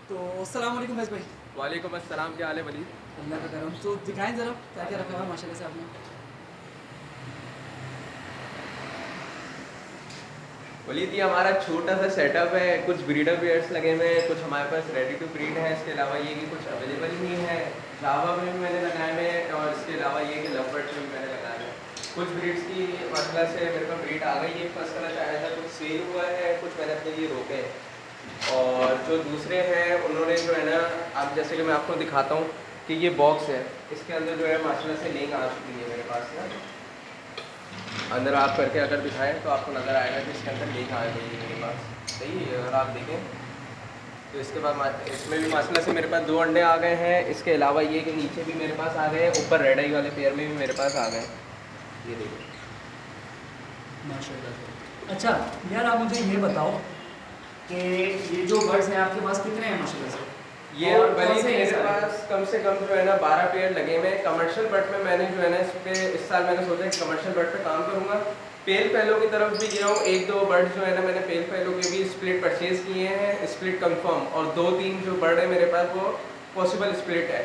तो अस्सलाम वालेकुम फैज़ भाई। वालेकुम अस्सलाम, क्या हाल है वलीद? अल्लाह का करम। तो दिखाएं ज़रा क्या क्या रखा हुआ है माशाल्लाह से आपने। वलीद, ये हमारा छोटा सा सेटअप है। कुछ ब्रीडर पेयर्स लगे हुए हैं, कुछ हमारे पास रेडी टू ब्रीड है। इसके अलावा ये कि कुछ अवेलेबल ही है। जावा में भी मैंने लगाए हुए हैं और इसके अलावा ये कि लवबर्ड में भी मैंने लगाए हुए हैं। कुछ ब्रीड्स की मतलब से मेरे पास ब्रीड आ गई है, फर्स्ट कलर आया था, कुछ सेल हुआ है, कुछ मैंने अपने लिए रोके हैं। और जो दूसरे हैं उन्होंने जो है ना, अब जैसे कि मैं आपको दिखाता हूँ कि ये बॉक्स है, इसके अंदर जो है माशाल्लाह से लिंक आ चुकी है मेरे पास ना। अंदर आप करके अगर दिखाएं तो आपको नज़र आएगा कि इसके अंदर लिंक आ गई है मेरे पास। सही है, अगर आप देखें तो इसके बाद इसमें भी माशाल्लाह से मेरे पास 2 अंडे आ गए हैं। इसके अलावा ये कि नीचे भी मेरे पास आ गए हैं, ऊपर रेड आई वाले पेयर में भी मेरे पास आ गए हैं। ये देखिए। माशाल्लाह से। अच्छा यार, आप मुझे ये बताओ कि ये जो बर्ड्स हैं आपके पास कितने हैं माशाल्लाह से, ये और कौन बड़ी से हैं ये मेरे सारे? पास कम से कम जो है ना 12 पेयर लगे हुए हैं। कमर्शियल बर्ड में मैंने जो है ना इस साल मैंने सोचा कि कमर्शियल बर्ड पे काम करूँगा। पेल पहलों की तरफ भी गया हूँ, 1-2 बर्ड जो है ना मैंने पेल पहलों के भी स्प्लिट परचेज किए हैं, स्प्लिट कंफर्म, और 2-3 जो बर्ड है मेरे पास वो पॉसिबल स्प्लिट है।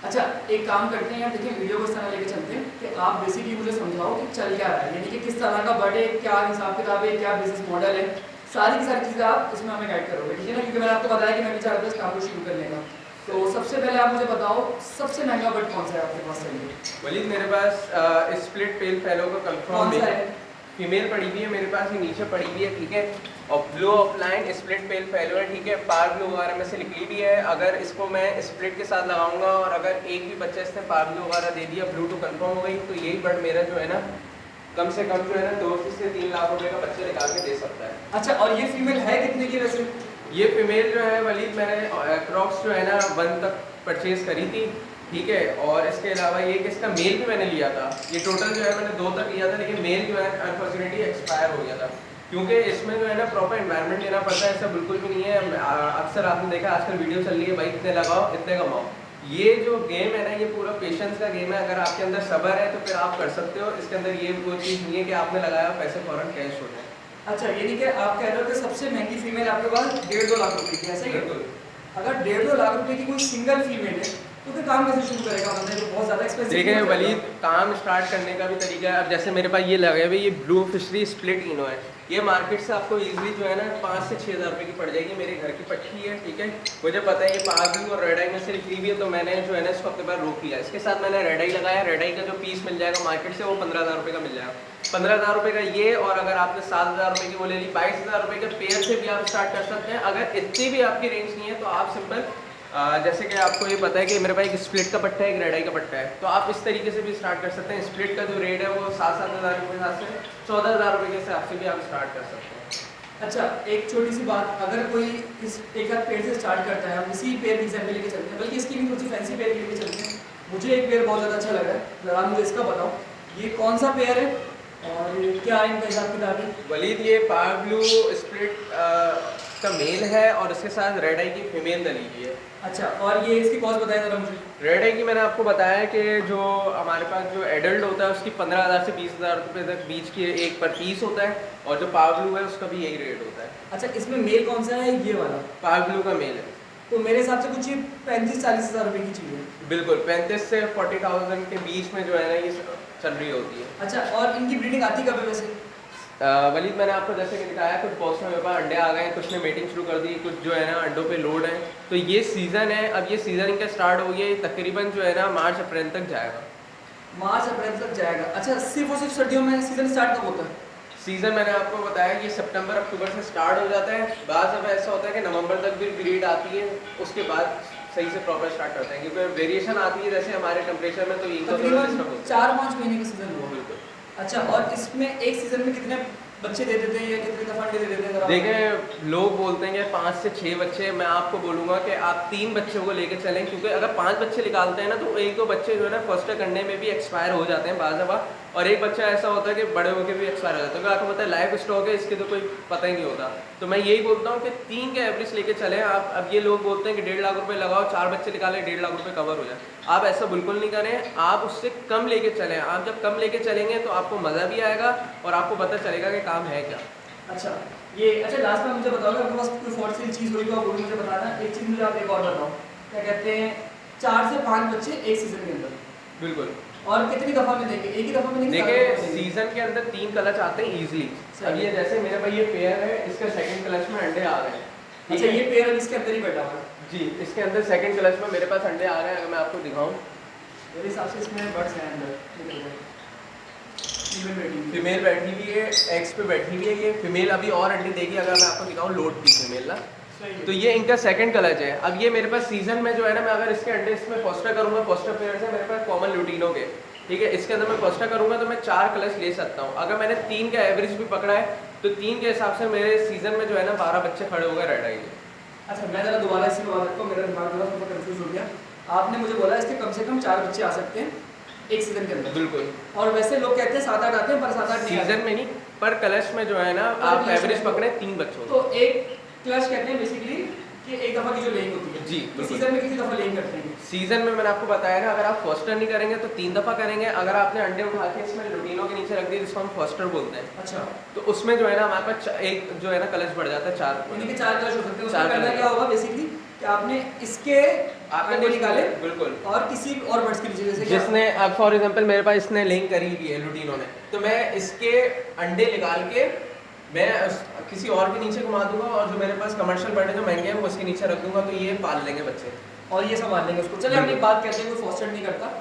अच्छा, एक काम करते हैं यार, देखिए वीडियो को इस तरह लेके चलते हैं कि आप बेसिकली मुझे समझाओ कि चल क्या रहा है, यानी कि किस तरह का बर्ड है, क्या हिसाब किताब है, क्या बिजनेस मॉडल है, सारी की सारी चीज़ें आप इसमें हमें गाइड करोगे, ठीक है ना? क्योंकि मैंने आपको बताया कि मैं भी चाह रहा था इस काम को शुरू करने का। तो सबसे पहले आप मुझे बताओ, सबसे महंगा बर्ड कौन सा है आपके पास चलिए? वलीद, मेरे पास स्प्लिट पेल फेलो का कंफर्म कौन सा है? फीमेल पड़ी हुई है मेरे पास, ये नीचे पड़ी हुई है, ठीक है। और ब्लू ऑफलाइन स्प्लिट पेल फेलो है, ठीक है। पार ब्लू वगैरह में से निकली भी है। अगर इसको मैं स्प्लिट के साथ लगाऊंगा और अगर एक भी बच्चा इसने पार ब्लू वगैरह दे दिया, ब्लू टू कंफर्म हो गई, तो यही बर्ड मेरा जो है ना कम से कम जो है ना 2 से 3 लाख रुपए का बच्चा निकाल के दे सकता है। अच्छा, और ये फीमेल है कितने की वैसे? ये फीमेल जो है वलीद, मैंने क्रॉक्स जो है ना 1 तक परचेज करी थी, ठीक है। और इसके अलावा ये कि इसका मेल भी मैंने लिया था। ये टोटल जो है मैंने 2 तक लिया था, लेकिन मेल जो है अनफॉर्चुनेटली एक्सपायर हो गया था, क्योंकि इसमें जो है ना प्रॉपर एनवायरनमेंट लेना पड़ता है। ऐसा बिल्कुल भी नहीं है। अक्सर आपने देखा आजकल वीडियो चल रही है, भाई इतने लगाओ इतने कमाओ। ये जो गेम है ना, ये पूरा पेशेंस का गेम है। अगर आपके अंदर सब्र है तो फिर आप कर सकते हो। इसके अंदर ये कोई चीज़ नहीं है कि आपने लगाया पैसे फ़ौरन कैश हो जाए। अच्छा, यानी कि आप कह रहे हो कि सबसे महंगी फीमेल आपके पास 1.5-2 लाख रुपए की, ऐसा ही है? बिल्कुल। अगर 1.5-2 लाख रुपए की कोई सिंगल फीमेल है तो फिर काम कैसे शुरू करेगा बंदा? जो बहुत ज़्यादा एक्सपेंसिव देखें हो वलीद, जाएगा। काम स्टार्ट करने का भी तरीका है। अब जैसे मेरे पास ये लगे हुए, ये ब्लू फिशरी स्प्लिट इनो है। ये मार्केट से आपको इजीली जो है ना 5 से 6 हज़ार रुपये की पड़ जाएगी। मेरे घर की पट्टी है, ठीक है। मुझे पता है ये पागलू और रेड आई में से निकली हुई है, तो मैंने जो है ना इसको अपने पास रोक लिया। इसके साथ मैंने रेड आई लगाया। रेड आई का जो पीस मिल जाएगा मार्केट से, वो 15,000 रुपये का मिल जाएगा। 15,000 रुपये का ये, और अगर आपने 7,000 रुपये की वो ले ली, 22,000 रुपये के पेयर से भी आप स्टार्ट कर सकते हैं। अगर इतनी भी आपकी रेंज नहीं है तो आप सिंपल जैसे कि आपको ये पता है कि मेरे पास एक स्प्लिट का पट्टा है, एक रेड आई का पट्टा है, तो आप इस तरीके से भी स्टार्ट कर सकते हैं। स्प्लिट का जो रेट है वो 7-7 हज़ार रुपये के हिसाब से 14,000 रुपये के हिसाब से भी आप स्टार्ट कर सकते हैं। अच्छा, एक छोटी सी बात, अगर कोई इस एक आध पेड़ से स्टार्ट करता है, हम इसी पेड़ की एग्जाम्पल लेके चलते हैं, बल्कि इसकी भी थोड़ी सी फैंसी पेड़ लेके चलते हैं। मुझे एक पेड़ बहुत ज़्यादा अच्छा लगा है, जरा मुझे इसका बताओ, ये कौन सा पेड़ है और क्या है इनका हिसाब किताब है? वलीद, ये पार ब्लू स्प्लिट का मेल है और इसके साथ रेड आई की फीमेल डली हुई है। अच्छा, और ये इसकी कॉस्ट बताया जरा मुझे। रेड आई की मैंने आपको बताया कि जो हमारे पास जो एडल्ट होता है उसकी 15,000 से 20,000 रुपये तक बीच की एक पर पीस होता है, और जो पावर ब्लू है उसका भी यही रेट होता है। अच्छा, इसमें मेल कौन सा है? ये वाला? पावर ब्लू का मेल है। तो मेरे हिसाब से कुछ ये 35-40 हज़ार रुपये की चीज़ है। बिल्कुल, 35 से 40,000 के बीच में जो है ना ये चल रही होती है। अच्छा, और इनकी ब्रीडिंग आती कब है वैसे? वलीद, मैंने आपको जैसे कि दिखाया, कुछ बॉक्स में मेरे पास अंडे आ गए हैं, कुछ ने मीटिंग शुरू कर दी, कुछ जो है ना अंडों पे लोड है। तो ये सीज़न है, अब ये सीज़न इनका स्टार्ट हो गया, ये तकरीबन जो है ना मार्च अप्रैल तक जाएगा। मार्च अप्रैल तक जाएगा? अच्छा, सिर्फ और सिर्फ सर्दियों में सीजन स्टार्ट कब होता है? सीज़न मैंने आपको बताया कि सितंबर अक्टूबर से स्टार्ट हो जाता है। बाद अब ऐसा होता है कि नवंबर तक भी ब्रीड आती है, उसके बाद सही से प्रॉपर स्टार्ट करते हैं, क्योंकि वेरिएशन आती है जैसे हमारे टेम्परेचर में, तो इनको थोड़ा तकरीबन डिस्टर्ब होता 4-5 महीने का सीजन है। हुआ। बिल्कुल। अच्छा, और इसमें एक सीजन में कितने बच्चे दे देते हैं या कितने दफा अंडे दे देते हैं जरा? देखें, लोग बोलते हैं कि 5 से 6 बच्चे, मैं आपको बोलूँगा कि आप 3 बच्चों को लेके चलें, क्योंकि अगर 5 बच्चे निकालते हैं ना तो 1-2 बच्चे जो है ना फर्स्ट करने में भी एक्सपायर हो जाते हैं बाज़ दफ़ा, और एक बच्चा ऐसा होता है कि बड़े होकर भी एक्सपायर हो जाता है, क्योंकि आपको पता है लाइफ स्टॉक है, इसके तो कोई पता ही नहीं होता। तो मैं यही बोलता हूँ कि 3 के एवरेज लेके चलें आप। अब ये लोग बोलते हैं कि 1.5 लाख रुपये लगाओ, 4 बच्चे निकालें, 1.5 लाख रुपये कवर हो जाए। आप ऐसा बिल्कुल नहीं करें, आप उससे कम लेके चलें। आप जब कम लेके चलेंगे तो आपको मज़ा भी आएगा और आपको पता चलेगा कि काम है क्या। अच्छा, ये अच्छा लास्ट में मुझे बताओ आपके पास कोई फॉर सेल चीज़ हुई तो आप वो भी मुझे बताना। एक चीज़ मुझे आप एक और बताओ, क्या कहते हैं 4 से 5 बच्चे एक सीजन के अंदर, बिल्कुल। और कितनी दफ़ा में देंगे? एक ही दफ़ा में देंगे? देखिए सीजन के अंदर 3 क्लच आते हैं इजीली। अब ये जैसे मेरे भाई ये पेयर है, इसका सेकंड क्लच में अंडे आ गए हैं। अच्छा ये पेयर अब इसके अंदर ही बैठा हुआ है? जी, इसके अंदर सेकंड क्लच में मेरे पास अंडे आ गए हैं। अगर मैं आपको दिखाऊं, मेरे हिसाब से इसमें बर्ड्स हैं अंदर, फीमेल बैठी हुई है, एक्स पे बैठी हुई है। ये फीमेल अभी और अंडे देगी। अगर मैं आपको दिखाऊं लोड की फीमेल ना, तो ये इनका सेकंड क्लच है। अब ये मेरे पास सीजन में जो है ना, मैं अगर इसके अंडे इसमें फोस्टर करूंगा, फोस्टर पेयर से मेरे पास कॉमन लुटीनो के, ठीक है, इसके अंदर मैं फोस्टर करूंगा तो मैं 4 क्लच ले सकता हूँ। अगर मैंने 3 का एवरेज भी पकड़ा है तो 3 के हिसाब से मेरे सीजन में जो है ना 12 बच्चे खड़े हो गए रेड आई में। अच्छा मैं ज़रा दोबारा इसी में बात करता हूँ, मेरा दिमाग थोड़ा कंफ्यूज हो गया। आपने मुझे बोला इसके कम से कम 4 बच्चे आ सकते हैं एक सीजन के अंदर? बिल्कुल। और वैसे लोग कहते हैं 7-8 आते हैं, पर 7-8 नहीं सीजन में नहीं, पर क्लच में जो है ना आप एवरेज पकड़े 3 बच्चों। तो एक क्लच कहते हैं बेसिकली कि एक दफ़ा की जो लेइंग होती है। जी तो सीजन में कितनी दफ़ा लेइंग करते हैं? सीजन में मैंने आपको बताया ना, अगर आप फोस्टर नहीं करेंगे तो 3 दफ़ा करेंगे। अगर आपने अंडे उठा के इसमें लुटीनों के नीचे रख दिए, जिसको हम फोस्टर बोलते हैं, अच्छा तो उसमें जो है ना हमारे पास एक जो है ना क्लच बढ़ जाता है 4। यानी कि 4 क्लच हो सकते हैं। उसमें 4 करना क्लच। क्या होगा बेसिकली कि आपने इसके अंडे निकाले बिल्कुल, और किसी और बर्ड्स के नीचे, जैसे कि जिसने अब फॉर एग्जांपल मेरे पास इसने लिंक करी हुई है लुटीनों ने, तो मैं इसके अंडे निकाल के मैं किसी और के नीचे घुमा दूंगा, और जो मेरे पास कमर्शियल बर्ड है जो महंगे हैं वो उसके नीचे रख दूंगा, तो ये पाल लेंगे बच्चे और ये संभाल लेंगे उसको। चलिए हम एक बात कहते हैं, कोई फोस्टर नहीं करता,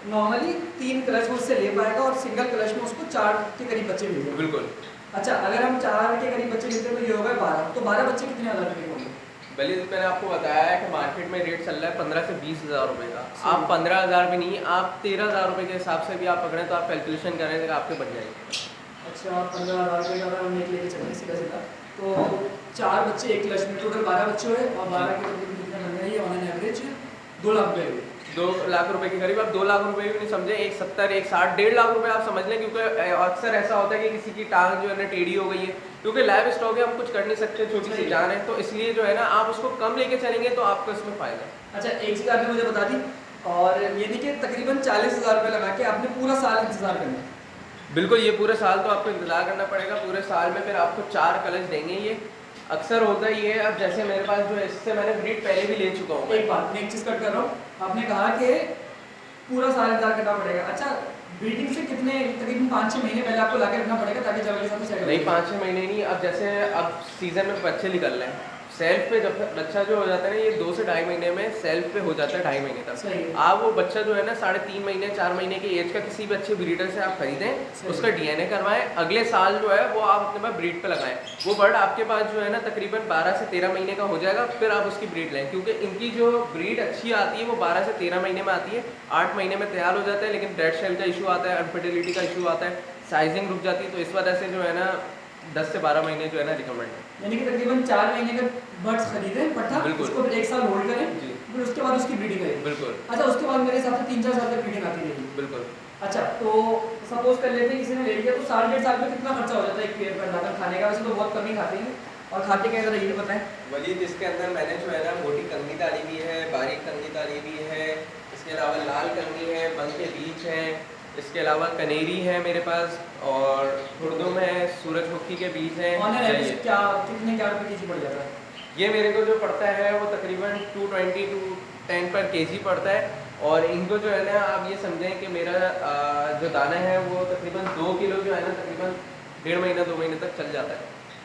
नॉर्मली 3 क्लच में उससे ले पाएगा और सिंगल क्लच में उसको 4 के करीब बच्चे मिलेंगे। बिल्कुल। अच्छा अगर हम 4 के करीब बच्चे मिलते हैं तो ये होगा 12। तो 12 बच्चे कितने हज़ार रुपये के होंगे? भले मैंने आपको बताया है कि मार्केट में रेट चल रहा है 15 से 20 हज़ार रुपये का। आप 15,000 भी नहीं, आप 13,000 रुपये के हिसाब से भी आप पकड़ें तो आप कैलकुलेशन करें तो आपके बन जाएंगे। अच्छा 15,000 रुपये का अगर हम एक लेके चलेंगे सीधा सीधा, तो 4 बच्चे एक क्लच में, टोटल 12 बच्चे हुए और 12 के करीब कितना बन रहा है? ऑन एन एवरेज 2 लाख रुपये हुए। 2 लाख रुपए के करीब। आप 2 लाख रुपए भी नहीं समझे, 170, 160, 1.5 लाख रुपए आप समझ लें, क्योंकि अक्सर ऐसा होता है कि किसी की टांग जो है ना टेढ़ी हो गई है, क्योंकि लाइव स्टॉक है, हम कुछ कर नहीं सकते, छोटी सी जान है, तो इसलिए जो है ना आप उसको कम लेके चलेंगे तो आपको इसमें फायदा। अच्छा एक चीज़ आपने मुझे बता दी, और यानी कि तकरीबन 40,000 रुपये लगा के आपने पूरा साल इंतजार करना है? बिल्कुल, ये पूरे साल तो आपको इंतजार करना पड़ेगा। पूरे साल में फिर आपको 4 कलच देंगे। ये अक्सर होता ही है। अब जैसे मेरे पास जो है, इससे मैंने ब्रीड पहले भी ले चुका हूँ। एक बात मैं एक चीज़ कट कर रहा हूँ, आपने कहा कि पूरा साल इंतजार करना पड़ेगा। अच्छा ब्रीडिंग से कितने तकरीबन 5-6 महीने पहले आपको ला के रखना पड़ेगा ताकि जब के साथ सेट नहीं, 5-6 महीने नहीं। अब जैसे अब सीजन में बच्चे निकल रहे हैं, सेल्फ पे जब बच्चा जो हो जाता है ना, ये 2 से 2.5 महीने में सेल्फ पे हो जाता है, 2.5 महीने तक। सही है। आप वो बच्चा जो है ना 3.5 महीने 4 महीने की एज का किसी भी अच्छे ब्रीडर से आप खरीदें, उसका DNA करवाएं, अगले साल जो है वो आप अपने पास ब्रीड पे लगाएं। वो बर्ड आपके पास जो है ना तकरीबन 12 से 13 महीने का हो जाएगा, फिर आप उसकी ब्रीड लें, क्योंकि इनकी जो ब्रीड अच्छी आती है वो 12 से 13 महीने में आती है। 8 महीने में तैयार हो जाता है, लेकिन डेड सेल का इशू आता है, अनफर्टिलिटी का इशू आता है, साइजिंग रुक जाती है, तो इस वजह से जो है ना 10 से 12 महीने जो है ना रिकमेंड है। यानी कि तकरीबन 4 महीने का बर्ड्स खरीदें पट्टा, उसको फिर 1 साल होल्ड करें, फिर उसके बाद उसकी ब्रीडिंग करें। बिल्कुल। अच्छा उसके बाद मेरे हिसाब से 3-4 साल तक ब्रीडिंग आती रहेगी। बिल्कुल। अच्छा तो सपोज कर लेते हैं किसी ने ले लिया, तो 1.5 साल में कितना खर्चा हो जाता है एक पेयर पर दाना खाने का? वैसे तो बहुत कम ही खाते हैं, और खाते क्या जरा ये बताएं। वलीद, इसके अंदर मैंने जो है ना मोटी कंगी डाली हुई है, बारीक कंगी डाली हुई है, इसके अलावा लाल कंगी है, बंग के बीज है, इसके अलावा कनेरी है मेरे पास, और खुर्दुम है, सूरजमुखी के बीज हैं। ऑन एन एवरेज क्या कितने क्या रुपये केजी पड़ जाता है? ये मेरे को जो पड़ता है वो तकरीबन 220 to 10 पर केजी पड़ता है। और इनको जो है ना आप ये समझें कि मेरा जो दाना है वो तकरीबन 2 किलो जो है ना तकरीबन 1.5 महीना 2 महीने तक चल जाता है,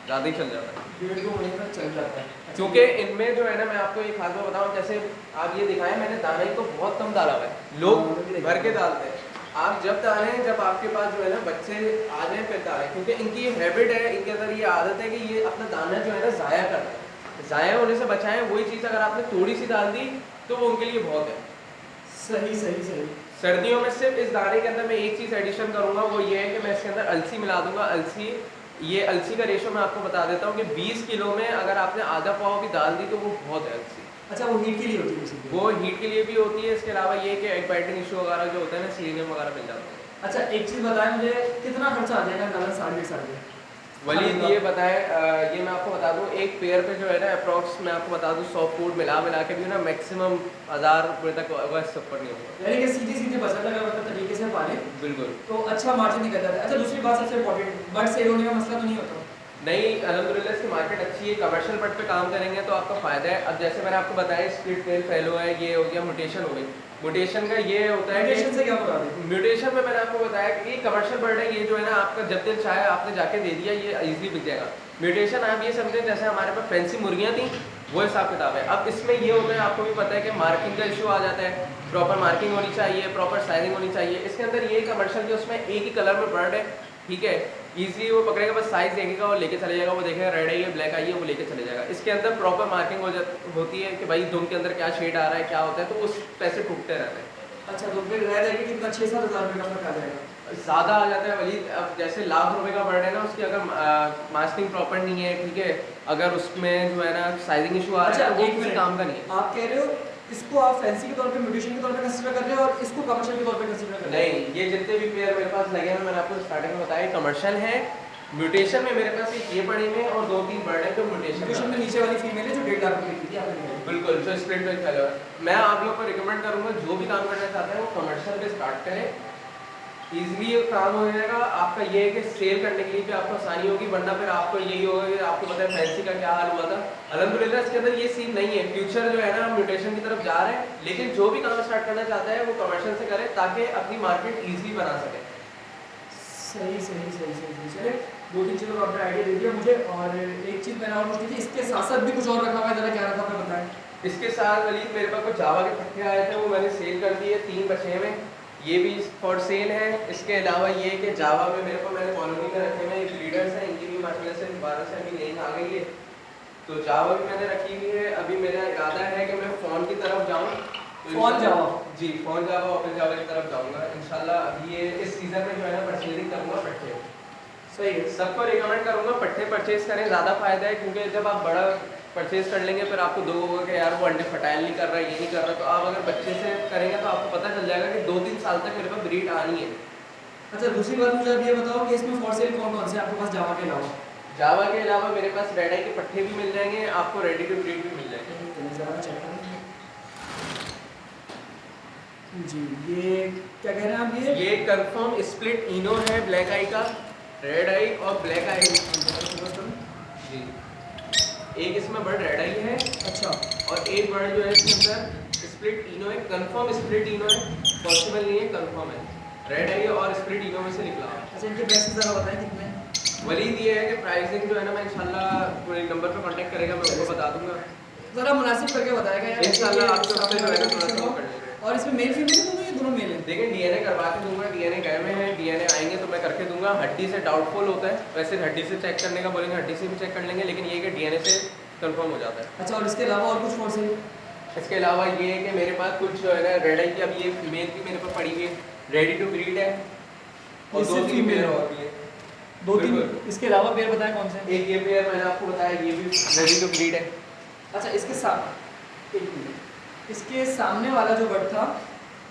ज़्यादा ही चल जाता है। 1.5-2 महीने तक चल जाता है। क्योंकि इनमें जो है ना, मैं आपको एक खास बात बताऊँ, जैसे आप ये दिखाएं, मैंने दाने को बहुत कम डाला हुआ है, लोग भर के डालते हैं। आप जब डालें, जब आपके पास जो है ना बच्चे आ जाए फिर डालें, क्योंकि इनकी ये हैबिट है, इनके अंदर ये आदत है कि ये अपना दाना जो है ना ज़ाया करना है। ज़ाया होने से बचाएं। वही चीज़ अगर आपने थोड़ी सी डाल दी तो वो उनके लिए बहुत है। सही सही सही। सर्दियों में सिर्फ इस दाने के अंदर मैं एक चीज़ एडिशन करूँगा, वो ये है कि मैं इसके अंदर अलसी मिला दूंगा। अलसी, ये अलसी का रेशो मैं आपको बता देता हूँ कि 20 किलो में अगर आपने आधा पाव भी डाल दी तो वो बहुत है अलसी। अच्छा वो हीट के लिए होती है? वो हीट के लिए भी होती है। इसके अलावा ये कि एग बैटिंग इशू वगैरह जो होता है ना, सीनियम वगैरह मिल जाता है। अच्छा एक चीज़ बताएं मुझे, कितना खर्चा आ जाएगा दाना 1.5 साल में? वलीद ये बताएं, ये मैं आपको बता दूं, एक पेयर पे जो है ना अप्रॉक्स मैं आपको बता दूं 100 फूड मिला के भी ना मैक्सिमम 1000 रुपये तक होगा, इससे ऊपर नहीं होगा। यानी कि सीधे सीधे बचत अगर मतलब तरीके से पाले बिल्कुल, तो अच्छा मार्जिन निकल जाता है। अच्छा दूसरी बात सबसे इम्पोर्टेंट, बर्ड सेल होने का मसला तो नहीं होता? नहीं, अल्हम्दुलिल्लाह इसकी मार्केट अच्छी है। कमर्शियल बट पे काम करेंगे तो आपका फ़ायदा है। अब जैसे मैंने आपको बताया स्प्लिट टेल फेलो है, ये हो गया, म्यूटेशन हो गई। म्यूटेशन का ये होता है म्यूटेशन से क्या मुराद है? म्यूटेशन में मैंने आपको बताया कि कमर्शियल बर्ड है, ये जो है ना आपका जब दिल चाहे आपने जाके दे दिया, ये इजीली बिक जाएगा। म्यूटेशन आप ये समझें जैसे हमारे पास फैंसी मुर्गियाँ थी, वो हिसाब किताब है। अब इसमें ये होता है, आपको भी पता है कि मार्किंग का इशू आ जाता है, प्रॉपर मार्किंग होनी चाहिए, प्रॉपर साइजिंग होनी चाहिए। इसके अंदर ये कमर्शियल जो उसमें एक ही कलर में बर्ड है, ठीक है, ईजी वो पकड़ेगा, बस साइज देखेगा और लेके चले जाएगा। वो देखेगा रेड आई है, ब्लैक आई है, वो लेके चले जाएगा। इसके अंदर प्रॉपर मार्किंग होती है कि भाई दुम के अंदर क्या शेड आ रहा है, क्या होता है, तो उस पैसे टूटते रहते हैं। अच्छा, तो फिर रह जाएगी कितना, 6-7 हज़ार रुपये का फर्क आ जाएगा? ज़्यादा आ जाता है वलीद। अब जैसे लाख रुपए का बर्ड है ना, उसकी अगर मास्किंग प्रॉपर नहीं है, ठीक है, अगर उसमें जो है ना साइजिंग इशू आ रहा अच्छा, है, वो एक किसी मिनट, काम का नहीं है। आप कह रहे हो इसको आप फैंसी के तौर पे, म्यूटेशन के तौर पे कंसीडर कर रहे हो और इसको कमर्शियल के तौर पे कंसीडर कर रहे हो? नहीं, ये जितने भी पेयर मेरे पास लगे हैं, मैंने आपको स्टार्टिंग में बताया कमर्शियल है। म्यूटेशन में मेरे पास एक ये पड़े हुए हैं और 2-3 बर्ड है जो म्यूटेशन में म्यूटेशन। नीचे वाली फीमेल है जो 1.5 लाख रुपए की थी, आपने बताया। बिल्कुल, जो स्प्लिट वेज फेलो है। मैं आप लोग को रिकमेंड करूंगा, जो भी काम करना चाहते हैं वो कमर्शियल पे स्टार्ट करें। ईजिली ये काम हो जाएगा आपका। ये है कि सेल करने के लिए भी आपको आसानी होगी, वरना फिर आपको यही होगा कि आपको पता है फैंसी का क्या हाल हुआ था। अल्हम्दुलिल्लाह इसके अंदर ये सीन नहीं है। फ्यूचर जो है ना, हम म्यूटेशन की तरफ जा रहे हैं, लेकिन जो भी काम स्टार्ट करना चाहता है वो कमर्शियल से करे ताकि अपनी मार्केट ईजिली बना सके। सही। चलिए, 2-3 चीज़ों का आपने आइडिया दे दिया मुझे। और एक चीज़ मैंने और पूछी थी, इसके साथ साथ भी कुछ और रखा हुआ है, ज़रा क्या रखा हुआ है बताएं। इसके साथ वलीद मेरे पास कुछ जावा के पट्टे आए थे, वो मैंने सेल कर दिए, 3 बचे हुए, ये भी फॉर सेल है। इसके अलावा ये कि जावा में मेरे को मैंने कॉलोनी में रखे हुए ब्रीडर्स हैं, इनकी भी माशाल्लाह से 12 से अभी लेन आ गई है, तो जावा भी मैंने रखी हुई है। अभी मेरा इरादा है कि मैं फ़ोन की तरफ जाऊँ, तो फ़ोन जावा? जी, फ़ोन जावा, ओपन जावा की तरफ जाऊँगा इंशाल्लाह। अभी ये इस सीज़न में जो है ना परचेजिंग करूँगा पट्टे। सही है। सबको रिकमेंड करूँगा पट्टे परचेज करें, ज़्यादा फ़ायदा है, क्योंकि जब आप बड़ा परचेज कर लेंगे फिर आपको दो होगा कि यार वो अंडे फर्टाइल नहीं कर रहा, ये नहीं कर रहा। तो आप अगर बच्चे से करेंगे तो आपको पता चल जाएगा कि 2-3 साल तक मेरे पास ब्रीड आनी है। अच्छा, दूसरी बात मुझे अब ये बताओ कि इसमें फॉर सेल कौन कौन से आपके पास जावा के अलावा? जावा के अलावा मेरे पास रेड आई के पट्टे भी मिल जाएंगे, आपको रेडी टू ब्रीड भी मिल जाएंगे। ज़रा चेक करें जी, ये क्या कह रहे हैं आप? ये कंफर्म स्प्लिट इनो है, ब्लैक आई का, रेड आई और ब्लैक आई जी। एक इसमें बर्ड रेड आई है, अच्छा, और एक बर्ड जो है इसके अंदर स्प्लिट इनो है। कंफर्म स्प्लिट इनो है, पॉसिबल नहीं है, कंफर्म है। रेड आई और स्प्लिट इनो में से निकला है। अच्छा, इनके पैसे ज़रा बताएं कितने? वलीद ये है कि प्राइसिंग जो है ना, मैं इंशाल्लाह कोई नंबर पे कांटेक्ट करेगा, मैं उनको बता दूंगा ज़रा मुनासिब करके बताएगा यार इंशाल्लाह। आपसे उससे जो है ना थोड़ा सा कर लेंगे। और इसमें मेल फीमेल है दोनों, ये दोनों मेल हैं? देखिए, डीएनए करवा के दूंगा, डीएनए गए हुए हैं, डीएनए आएंगे तो मैं करके दूंगा। हड्डी से डाउटफुल होता है, वैसे हड्डी से चेक करने का बोलेंगे हड्डी से भी चेक कर लेंगे, लेकिन ये कि डीएनए से कंफर्म हो जाता है। अच्छा, और इसके अलावा और कुछ फॉर सेल? इसके अलावा ये है कि मेरे पास कुछ जो है ना रेड आई की, अब ये फीमेल की मेरे पास पड़ी हुई है, रेडी टू ब्रीड है, और इससे 2-3 female पेयर है। और भी है। 2-3? बिल्कुल। इसके अलावा पेयर बताएं कौन से? एक ये पेयर मैंने आपको बताया, ये भी रेडी टू ब्रीड है। अच्छा, इसके साथ एक मिनट, इसके सामने वाला जो बर्ड था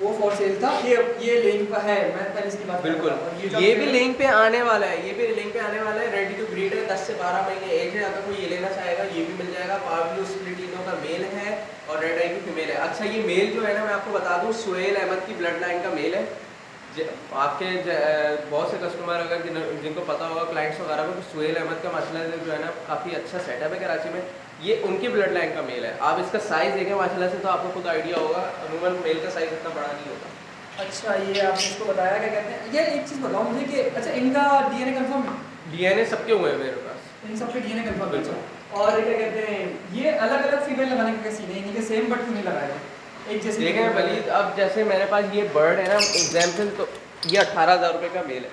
वो फॉर सेल था, ये लेन पर है, मैं पहले इसकी बात कर रहा बिल्कुल, था। और जो ये आप भी कह रहे लिंक पे आने वाला है, ये भी लिंक पे आने वाला है। रेडी टू ब्रीड है, 10 से 12 महीने एज है। अगर कोई ये लेना चाहेगा ये भी मिल जाएगा। पावलो स्प्लिटिनो का मेल है और रेड आई की फीमेल है। अच्छा, ये मेल जो है ना, मैं आपको बता दूं, सुहेल अहमद की ब्लड लाइन का मेल है। आपके बहुत से कस्टमर अगर जिनको पता होगा, क्लाइंट्स वगैरह को, तो सुहेल अहमद का माशाल्लाह से जो है ना काफ़ी अच्छा सेटअप है कराची में। ये उनकी ब्लड लाइन का मेल है। आप इसका साइज़ देखें माशाल्लाह से तो आपको खुद आइडिया होगा, अमूमन मेल का साइज़ इतना बड़ा नहीं होता। अच्छा, ये आपने इसको बताया, क्या कहते हैं ये, एक चीज़ बताओ मुझे कि अच्छा इनका डीएनए कंफर्म है? डीएनए सबके हुए हैं मेरे पास। इन सब पे डीएनए कंफर्म है? बिल्कुल। और क्या कहते हैं, ये अलग अलग फीमेल लगाने का सीन है, इन्हीं के सेम बट क्यों नहीं लगाएगा एक जैसे? देखें वलीद, अब जैसे मेरे पास ये बर्ड है ना, एग्जाम्पल, तो ये 18,000 रुपये का मेल है,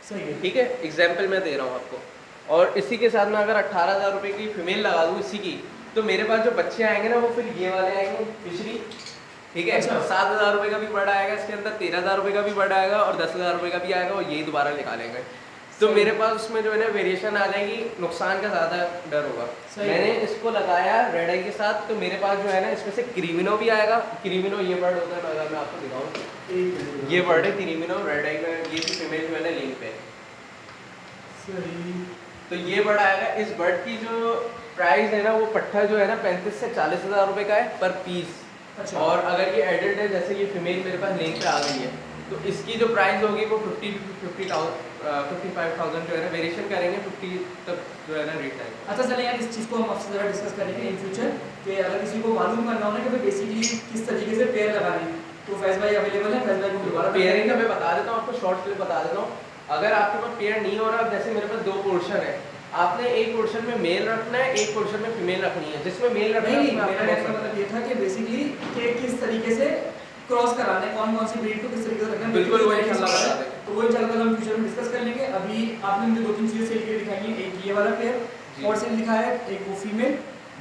सही है। ठीक है, एग्जाम्पल मैं दे रहा हूँ आपको। और इसी के साथ मैं अगर 18,000 रुपये की फीमेल लगा दूँ इसी की, तो मेरे पास जो बच्चे आएंगे ना वो फिर ये वाले आएंगे पिछड़ी, ठीक है। अच्छा। 7,000 रुपये का भी बर्ड आएगा इसके अंदर, 13,000 रुपये का भी बर्ड आएगा और 10,000 रुपये का भी आएगा, और यही दोबारा निकालेंगे। तो मेरे पास उसमें जो है ना वेरिएशन आ जाएगी, नुकसान का ज़्यादा डर होगा। मैंने इसको लगाया रेड आई के साथ, तो मेरे पास जो है ना इसमें से क्रीमिनो भी आएगा। क्रीमिनो ये बर्ड होता है, अगर मैं आपको दिखाऊँ, ये बर्ड है क्रीमिनो, रेड आई में ये भी फीमेल जो है ना लिंक पे। तो ये बर्ड आएगा। इस बर्ड की जो प्राइस है ना, वो पट्टा जो है ना 35 से 40,000 रुपये का है पर पीस। अच्छा। और अगर ये एडल्ट है, जैसे ये फीमेल मेरे पास लिंक पे आ गई है, तो इसकी जो प्राइस होगी वो 55,000 जो है ना वेरिएशन करेंगे, 50 तक जो है ना रेट आएगा। अच्छा चलें यार, इस चीज़ को हम आपसे ज़रा डिस्कस करेंगे इन फ्यूचर कि अगर किसी को मालूम करना हो ना कि भाई बेसिकली किस तरीके से पेयर लगाने हैं, तो फैज़ भाई अवेलेबल है। फैज़ भाई को दोबारा पेयरिंग का मैं बता देता हूँ आपको, शॉर्ट क्लिप बता देता हूँ। अगर आपके पास पेयर नहीं हो रहा, जैसे मेरे पास 2 पोर्शन है, आपने एक पोर्शन में मेल रखना है, एक पोर्शन में फीमेल रखनी है। जिसमें मेल रखना है नहीं, उसमें मेरा आपका कहने का मतलब ये था कि बेसिकली कि किस तरीके से क्रॉस कराना है, कौन-कौन सी ब्रीड को किस तरीके से रखना है। बिल्कुल वो बेसिकली इंशाल्लाह बता देंगे। तो वो इंशाल्लाह हम फ्यूचर में डिस्कस कर लेंगे। अभी आपने मुझे 2-3 चीज़ें सेल करके दिखाई हैं। एक ये वाला पेयर जी। और सेल दिखाया है, एक वो फीमेल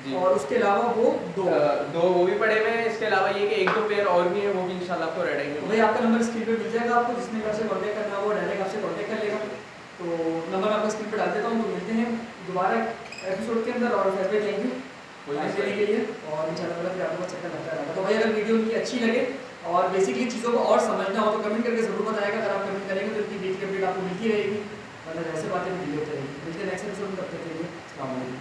जी। और उसके अलावा वो 2 2 वो भी पड़े हुए हैं। इसके अलावा ये कि 1-2 पेयर और भी हैं, वो भी इंशाल्लाह आपको रेडी तो मिलेंगे। भाई आपका नंबर स्क्रीन पे मिल जाएगा आपको, जिसने भी आपसे कॉन्टैक्ट करना हो वो डायरेक्ट आपसे कॉन्टैक्ट कर लेगा। तो नंबर मैं आपका स्क्रीन पे डाल देता हूँ। तो मिलते हैं दोबारा एपिसोड के अंदर। और फैज़ भाई थैंक यू टाइम देने के लिए, और इंशाल्लाह फिर आपको बहुत चक्कर लगता रहेगा। तो भाई अगर वीडियो उनकी अच्छी लगे और बेसिकली चीज़ों को और समझना हो तो कमेंट करके ज़रूर बताएगा। अगर आप कमेंट करेंगे तो इनकी डेट की अपडेट आपको मिलती रहेगी, वरना ऐसे बातें भी डिले होती रहेगी। मिलते हैं नेक्स्ट एपिसोड में, तब तक के लिए अस्सलाम वालेकुम।